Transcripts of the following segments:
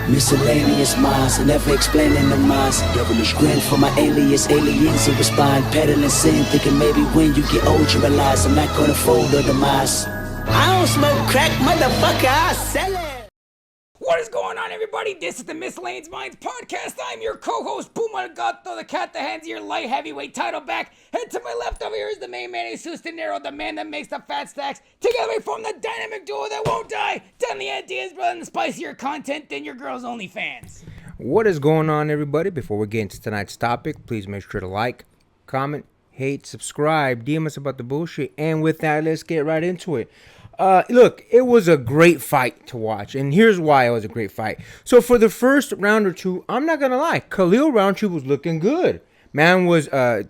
Miscellaneous minds, never explaining the minds. Devilish grin for my alias, aliens who respond. Peddling sin, thinking maybe when you get old you realize I'm not gonna fold or demise. I don't smoke crack, motherfucker, I sell it. What is going on, everybody? This is the Miscellaneous Minds podcast. I'm your co-host, Puma Gato, the cat that hands your light heavyweight title back. And to my left over here is the main man, Jesus Dinero, the man that makes the fat stacks. Together we form the dynamic duo that won't die. Deadly ideas, brother, and the spicier content than your girl's OnlyFans. What is going on, everybody? Before we get into tonight's topic, please make sure to like, comment, hate, subscribe, DM us about the bullshit. And with that, let's get right into it. Look, it was a great fight to watch, and here's why it was a great fight. So for the first round or two, I'm not gonna lie, Khalil Rountree was looking good. Man was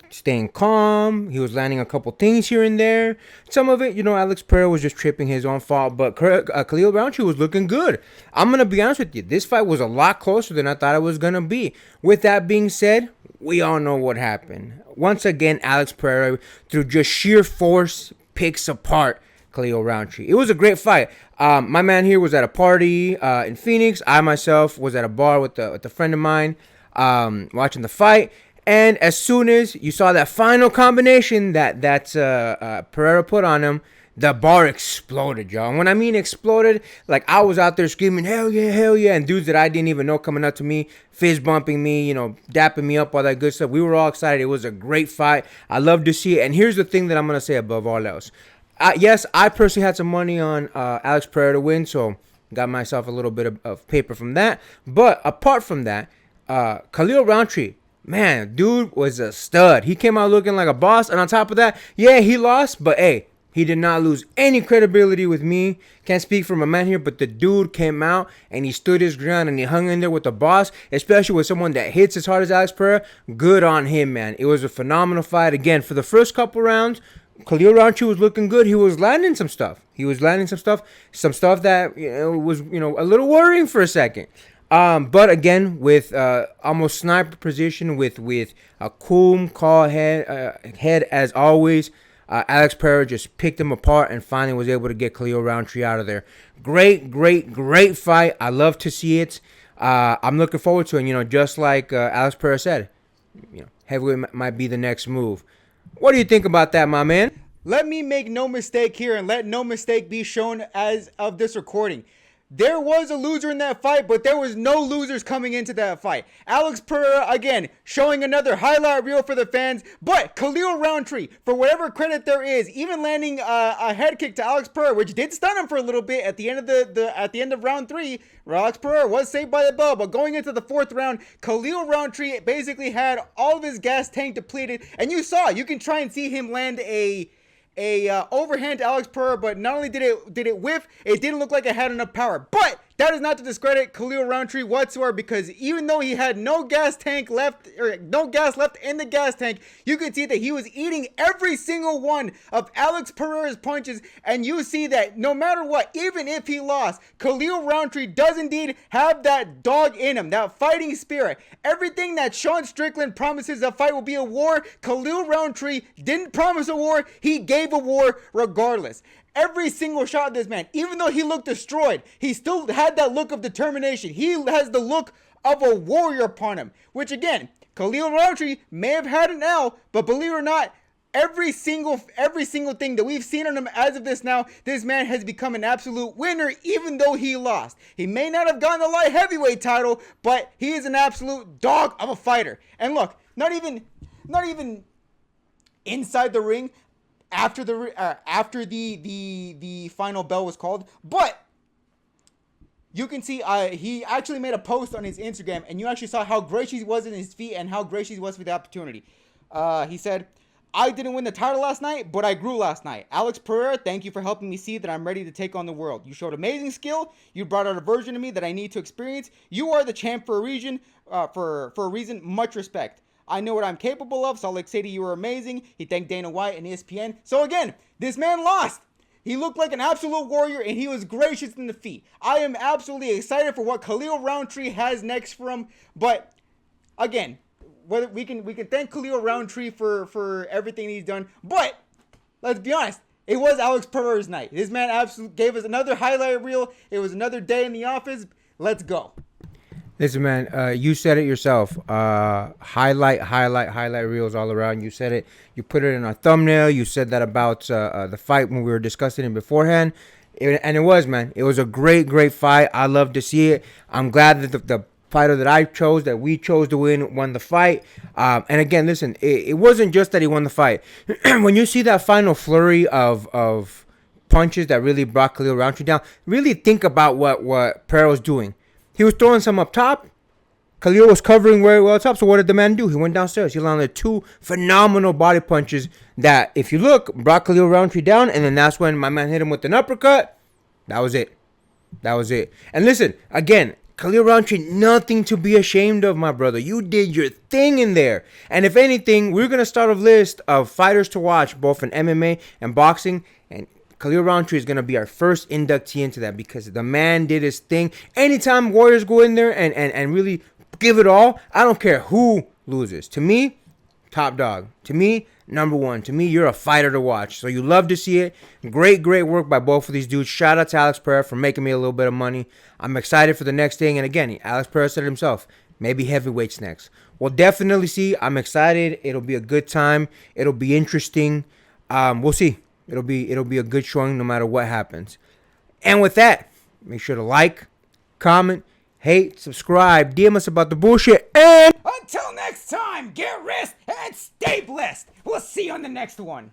staying calm. He was landing a couple things here and there. Some of it, Alex Periera was just tripping, his own fault. But Khalil Rountree was looking good. I'm going to be honest with you. This fight was a lot closer than I thought it was going to be. With that being said, we all know what happened. Once again, Alex Periera, through just sheer force, picks apart Khalil Rountree. It was a great fight. My man here was at a party in Phoenix. I myself was at a bar with a friend of mine watching the fight. And as soon as you saw that final combination that Periera put on him, the bar exploded, y'all. And when I mean exploded, like I was out there screaming, hell yeah, and dudes that I didn't even know coming up to me, fist bumping me, dapping me up, all that good stuff. We were all excited. It was a great fight. I love to see it. And here's the thing that I'm going to say above all else. Yes, I personally had some money on Alex Periera to win, so got myself a little bit of paper from that. But apart from that, Khalil Rountree, man, dude was a stud. He came out looking like a boss. And on top of that, yeah, he lost. But, hey, he did not lose any credibility with me. Can't speak for my man here, but the dude came out and he stood his ground and he hung in there with the boss, especially with someone that hits as hard as Alex Periera. Good on him, man. It was a phenomenal fight. Again, for the first couple rounds, Khalil Rountree was looking good. He was landing some stuff. Some stuff that was a little worrying for a second. But again, with almost sniper position, with a cool, calm head as always, Alex Periera just picked him apart and finally was able to get Khalil Rountree out of there. Great fight. I love to see it. I'm looking forward to it. Just like Alex Periera said, heavyweight might be the next move. What do you think about that, my man? Let me make no mistake here, and let no mistake be shown as of this recording. There was a loser in that fight, but there was no losers coming into that fight. Alex Periera, again, showing another highlight reel for the fans. But Khalil Rountree, for whatever credit there is, even landing a head kick to Alex Periera, which did stun him for a little bit at the end of at the end of round 3. Alex Periera was saved by the bell, but going into the 4th round, Khalil Rountree basically had all of his gas tank depleted, and you can try and see him land a overhand to Alex Periera, but not only did it whiff, it didn't look like it had enough power. But that is not to discredit Khalil Rountree whatsoever, because even though he had no gas left in the gas tank, you could see that he was eating every single one of Alex Periera's punches, and you see that no matter what, even if he lost, Khalil Rountree does indeed have that dog in him, that fighting spirit. Everything that Sean Strickland promises a fight will be a war, Khalil Rountree didn't promise a war, he gave a war regardless. Every single shot of this man, even though he looked destroyed, he still had that look of determination. He has the look of a warrior upon him, which again, Khalil Rountree may have had an L, but believe it or not, every single thing that we've seen on him as of this now, this man has become an absolute winner, even though he lost. He may not have gotten the light heavyweight title, but he is an absolute dog of a fighter. And look, not even inside the ring, after the final bell was called, but you can see he actually made a post on his Instagram, and you actually saw how gracious he was in his feet and how gracious he was for the opportunity. He said, "I didn't win the title last night, but I grew last night. Alex Periera, thank you for helping me see that I'm ready to take on the world. You showed amazing skill. You brought out a version of me that I need to experience. You are the champ for a reason. Much respect. I know what I'm capable of. Salt Lake City, you were amazing." He thanked Dana White and ESPN. So again, this man lost. He looked like an absolute warrior, and he was gracious in defeat. I am absolutely excited for what Khalil Rountree has next for him. But again, whether we can thank Khalil Rountree for everything he's done. But let's be honest, it was Alex Periera's night. This man absolutely gave us another highlight reel. It was another day in the office. Let's go. Listen, man, you said it yourself. Highlight reels all around. You said it. You put it in our thumbnail. You said that about the fight when we were discussing it beforehand. And it was, man. It was a great fight. I love to see it. I'm glad that the fighter that I chose, that we chose to win, won the fight. And again, listen, it wasn't just that he won the fight. When you see that final flurry of punches that really brought Khalil Rountree down, really think about what Periera was doing. He was throwing some up top. Khalil was covering very well up top. So what did the man do? He went downstairs. He landed two phenomenal body punches that, if you look, brought Khalil Rountree down. And then that's when my man hit him with an uppercut. That was it. That was it. And listen, again, Khalil Rountree, nothing to be ashamed of, my brother. You did your thing in there. And if anything, we're going to start a list of fighters to watch, both in MMA and boxing. And Khalil Rountree is going to be our first inductee into that, because the man did his thing. Anytime Warriors go in there and really give it all, I don't care who loses. To me, top dog. To me, number one. To me, you're a fighter to watch. So you love to see it. Great work by both of these dudes. Shout out to Alex Periera for making me a little bit of money. I'm excited for the next thing. And again, Alex Periera said it himself. Maybe heavyweights next. We'll definitely see. I'm excited. It'll be a good time. It'll be interesting. We'll see. It'll be a good showing no matter what happens. And with that, make sure to like, comment, hate, subscribe, DM us about the bullshit, and Until next time, get rest and stay blessed. We'll see you on the next one.